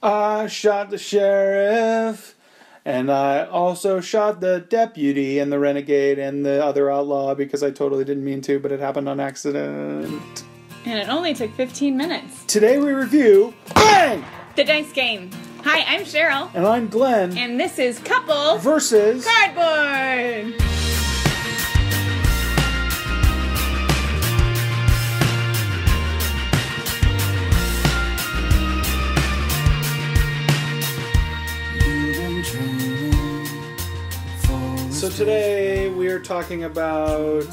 I shot the sheriff, and I also shot the deputy and the renegade and the other outlaw because I totally didn't mean to, but it happened on accident. And it only took 15 minutes. Today we review Bang! The Dice Game. Hi, I'm Cheryl. And I'm Glenn. And this is Couple versus Cardboard. So today we are talking about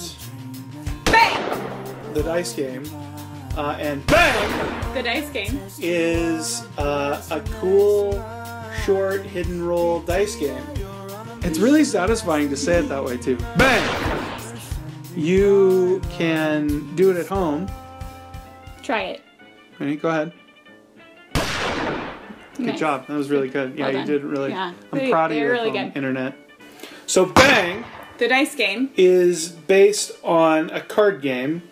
Bang! the Dice Game. And Bang! The Dice Game is a cool, short, hidden roll dice game. It's really satisfying to say it that way too. Bang! You can do it at home. Try it. Ready? Go ahead. Good Nice. job. That was really good. Yeah, Well you done. did really. Yeah. I'm proud of They're you, really good. internet. So Bang The Dice Game is based on a card game.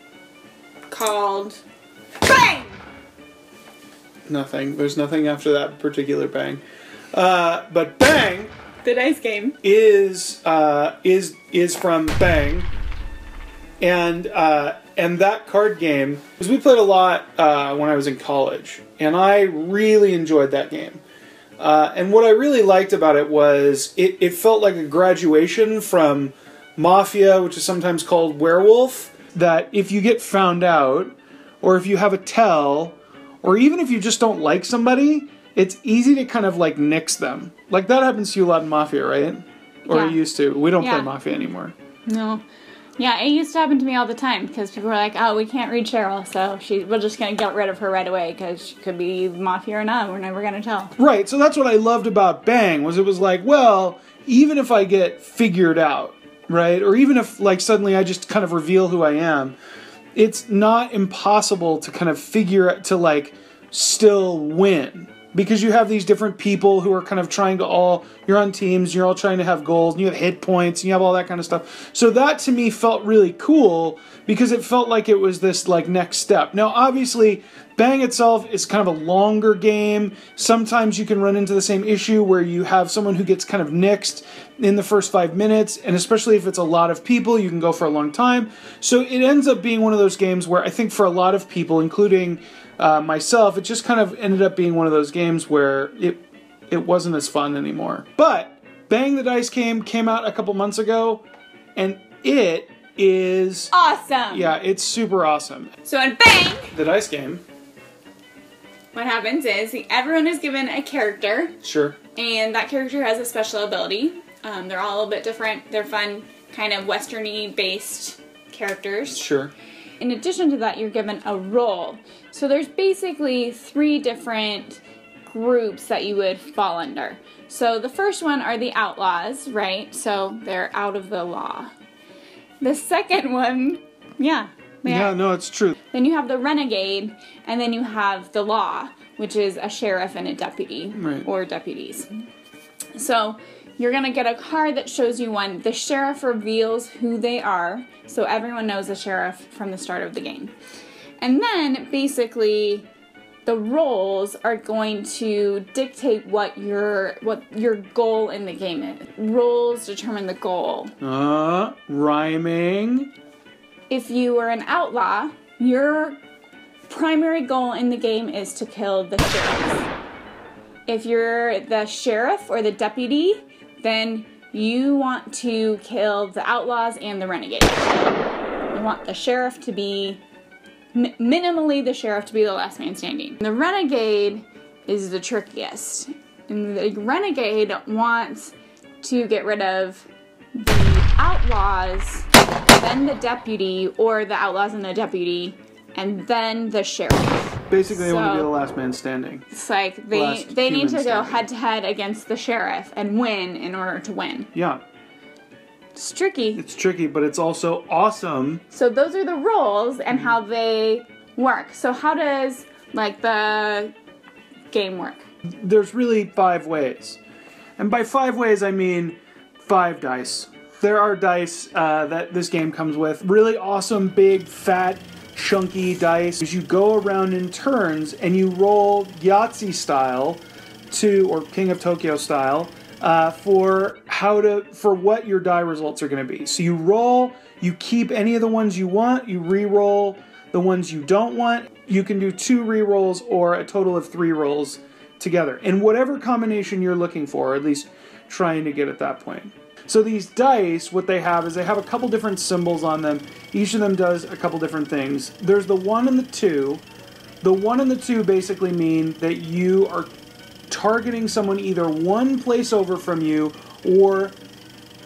called Bang! Nothing. There's nothing after that particular Bang. But Bang The Dice Game is from Bang, and that card game, because we played a lot when I was in college, and I really enjoyed that game. And what I really liked about it was it felt like a graduation from Mafia, which is sometimes called Werewolf, that if you get found out, or if you have a tell, or even if you just don't like somebody, it's easy to kind of like nix them. Like that happens to you a lot in Mafia, right? Or Yeah. it used to. We don't play Yeah. Mafia anymore. No. Yeah, it used to happen to me all the time because people were like, oh, we can't read Cheryl, so we're just going to get rid of her right away because she could be Mafia or not. We're never going to tell. Right, so that's what I loved about Bang, was it was like, well, even if I get figured out, right? Or even if like suddenly I just kind of reveal who I am, it's not impossible to kind of to like still win. Because you have these different people who are kind of trying to you're on teams, you're all trying to have goals, and you have hit points, and you have all that kind of stuff. So that to me felt really cool, because it felt like it was this like next step. Now obviously, Bang itself is kind of a longer game. Sometimes you can run into the same issue where you have someone who gets kind of nixed in the first 5 minutes, and especially if it's a lot of people, you can go for a long time. So it ends up being one of those games where I think for a lot of people, including myself, it just kind of ended up being one of those games where it wasn't as fun anymore. But Bang the Dice Game came out a couple months ago, and it is Awesome! yeah, it's super awesome. So in Bang, The Dice Game, what happens is everyone is given a character, sure. and that character has a special ability. They're all a little bit different. They're fun, kind of western-y based characters. Sure. In addition to that, you're given a role. So there's basically 3 different groups that you would fall under. So the first one are the outlaws, right? So they're out of the law. The second one, yeah. Yeah, no, it's true. Then you have the renegade, and then you have the law, which is a sheriff and a deputy, Right. or deputies. So you're going to get a card that shows you one. The sheriff reveals who they are, so everyone knows the sheriff from the start of the game. And then, basically, the roles are going to dictate what your goal in the game is. Roles determine the goal. Rhyming. If you are an outlaw, your primary goal in the game is to kill the sheriff. If you're the sheriff or the deputy, then you want to kill the outlaws and the renegade. You want the sheriff to be, minimally the sheriff to be the last man standing. The renegade is the trickiest. And the renegade wants to get rid of the outlaws, then the deputy, or the outlaws and the deputy, and then the sheriff. Basically, they want to be So- the last man standing. It's like they Last need human to go standing. head to head against the sheriff and win in order to win. Yeah, It's tricky. it's tricky, but it's also awesome. So those are the roles and how they work. So how does like the game work? There's really 5 ways. And by 5 ways, I mean 5 dice. There are dice that this game comes with. Really awesome, big, fat, chunky dice. You go around in turns and you roll Yahtzee style or King of Tokyo style, for what your die results are going to be. So you roll, you keep any of the ones you want, you re-roll the ones you don't want. You can do 2 re-rolls or a total of 3 rolls together. In whatever combination you're looking for, or at least trying to get at that point. So these dice, what they have is they have a couple different symbols on them. Each of them does a couple different things. There's the 1 and the 2. The 1 and the 2 basically mean that you are targeting someone either 1 place over from you or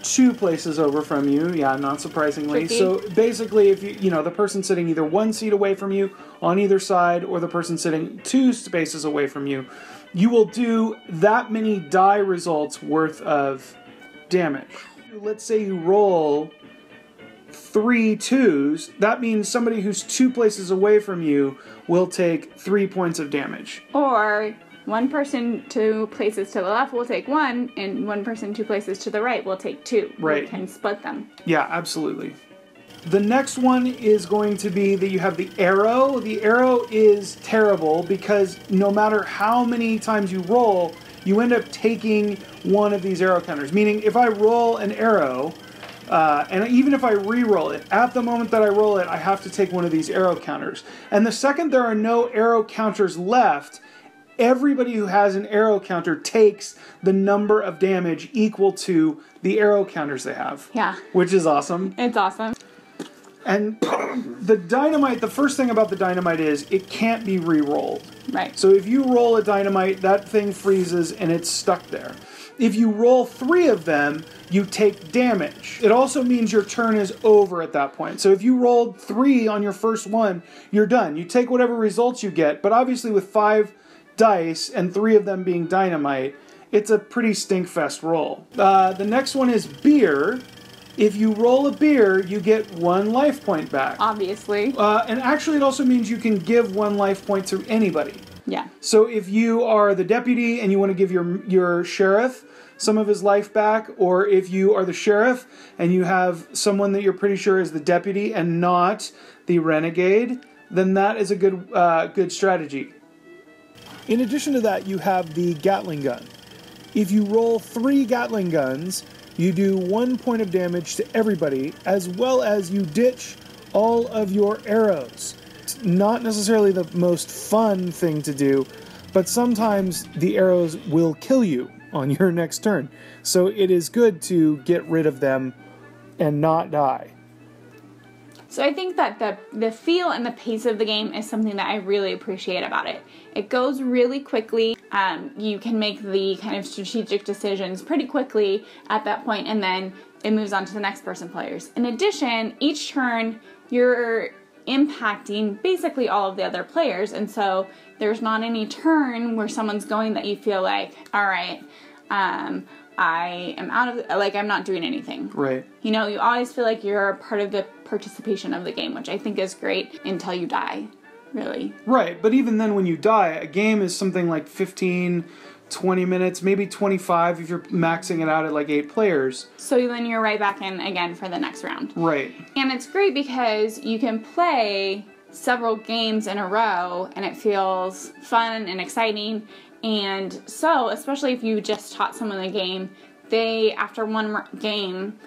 2 places over from you. Yeah, not surprisingly. Tricky. So basically, if the person sitting either 1 seat away from you on either side, or the person sitting 2 spaces away from you, you will do that many die results worth of damage. Let's say you roll 3 2s. That means somebody who's 2 places away from you will take 3 points of damage. Or one person 2 places to the left will take 1, and one person 2 places to the right will take 2. Right. You can split them. Yeah, absolutely. The next one is going to be that you have the arrow. The arrow is terrible because no matter how many times you roll, you end up taking one of these arrow counters. Meaning, if I roll an arrow, and even if I re-roll it, at the moment that I roll it, I have to take one of these arrow counters. And the second there are no arrow counters left, everybody who has an arrow counter takes the number of damage equal to the arrow counters they have. Yeah. Which is awesome. It's awesome. And the dynamite, the first thing about the dynamite is it can't be re-rolled. Right. So if you roll a dynamite, that thing freezes and it's stuck there. If you roll 3 of them, you take damage. It also means your turn is over at that point. So if you rolled 3 on your first one, you're done. You take whatever results you get, but obviously with 5 dice and 3 of them being dynamite, it's a pretty stinkfest roll. The next one is beer. If you roll a beer, you get 1 life point back. Obviously. And actually it also means you can give 1 life point to anybody. Yeah. So if you are the deputy and you want to give your sheriff some of his life back, or if you are the sheriff and you have someone that you're pretty sure is the deputy and not the renegade, then that is a good strategy. In addition to that, you have the Gatling gun. If you roll 3 Gatling guns, you do 1 point of damage to everybody, as well as you ditch all of your arrows. It's not necessarily the most fun thing to do, but sometimes the arrows will kill you on your next turn. So it is good to get rid of them and not die. So I think that the feel and the pace of the game is something that I really appreciate about it. It goes really quickly. You can make the kind of strategic decisions pretty quickly at that point, and then it moves on to the next person players. In addition, each turn you're impacting basically all of the other players, and so there's not any turn where someone's going that you feel like, all right, I am out of, I'm not doing anything. Right. You know, you always feel like you're a part of the participation of the game, which I think is great until you die, really. Right, but even then when you die, a game is something like 15, 20 minutes, maybe 25 if you're maxing it out at like 8 players. So then you're right back in again for the next round. Right. And it's great because you can play several games in a row and it feels fun and exciting. And so, especially if you just taught someone the game, they, after one game,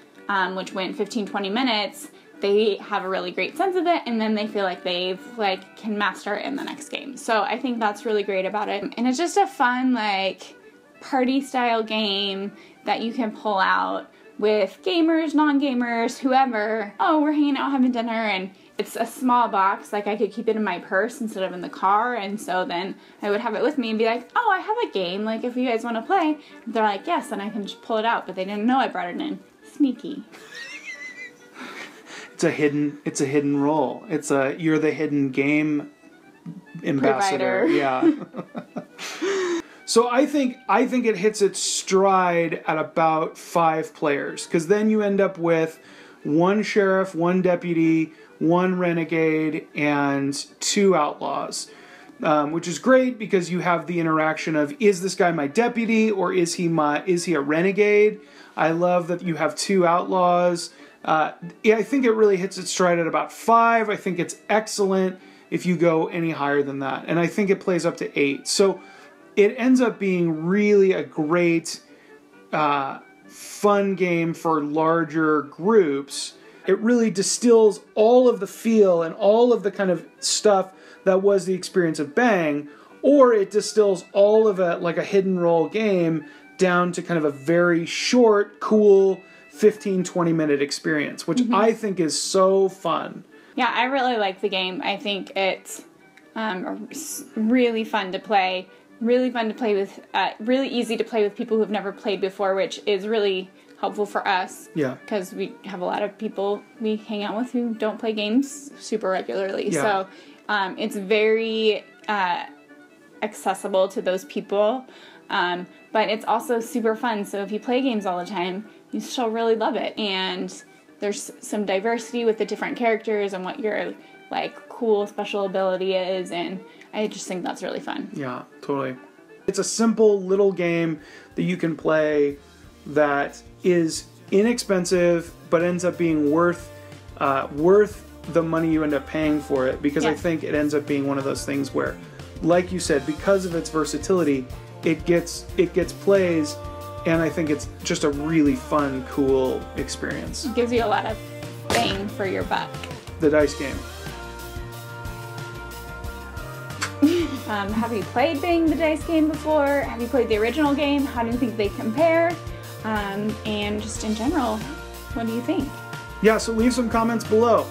which went 15, 20 minutes, they have a really great sense of it, and then they feel like they've, can master it in the next game. So I think that's really great about it. And it's just a fun, party-style game that you can pull out with gamers, non-gamers, whoever. Oh, we're hanging out having dinner, and it's a small box. I could keep it in my purse instead of in the car, and so then I would have it with me and be like, oh, I have a game, if you guys want to play. And they're like, yes, and I can just pull it out, but they didn't know I brought it in. Sneaky. It's a hidden role. You're the hidden game ambassador. Provider. Yeah. So I think it hits its stride at about 5 players, because then you end up with 1 sheriff, 1 deputy, 1 renegade, and 2 outlaws, which is great because you have the interaction of, is this guy my deputy or is he a renegade? I love that you have 2 outlaws. I think it really hits its stride at about 5. I think it's excellent if you go any higher than that, and I think it plays up to 8. So it ends up being really a great, fun game for larger groups. It really distills all of the feel and all of the kind of stuff that was the experience of Bang, or it distills all of it like a hidden role game down to kind of a very short, cool 15-20 minute experience, which I think is so fun. Yeah, I really like the game. I think it's really fun to play. Really fun to play with, really easy to play with people who've never played before, which is really helpful for us. Yeah. Because we have a lot of people we hang out with who don't play games super regularly. Yeah. So it's very accessible to those people. But it's also super fun. So if you play games all the time, you still really love it. And there's some diversity with the different characters and what your like cool special ability is, and I just think that's really fun. Yeah, totally. It's a simple little game that you can play that is inexpensive but ends up being worth the money you end up paying for it, because I think it ends up being one of those things where, like you said, because of its versatility, it gets plays, and I think it's just a really fun, cool experience. It gives you a lot of bang for your buck. The dice game. Have you played Bang the Dice game before? Have you played the original game? How do you think they compare? And just in general, what do you think? Yeah, so leave some comments below.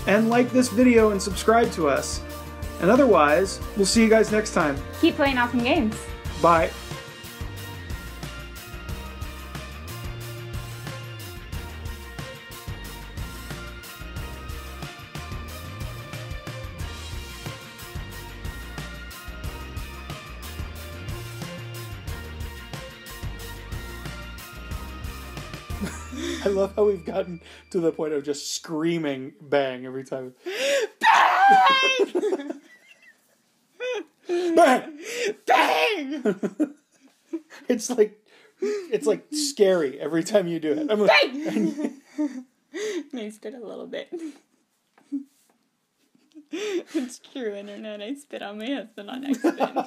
And like this video and subscribe to us. And otherwise, we'll see you guys next time. Keep playing awesome games. Bye. I love how we've gotten to the point of just screaming bang every time. Bang! Bang! Bang! It's like scary every time you do it. I'm like, Bang! I spit a little bit. It's true, internet. I spit on my husband on accident.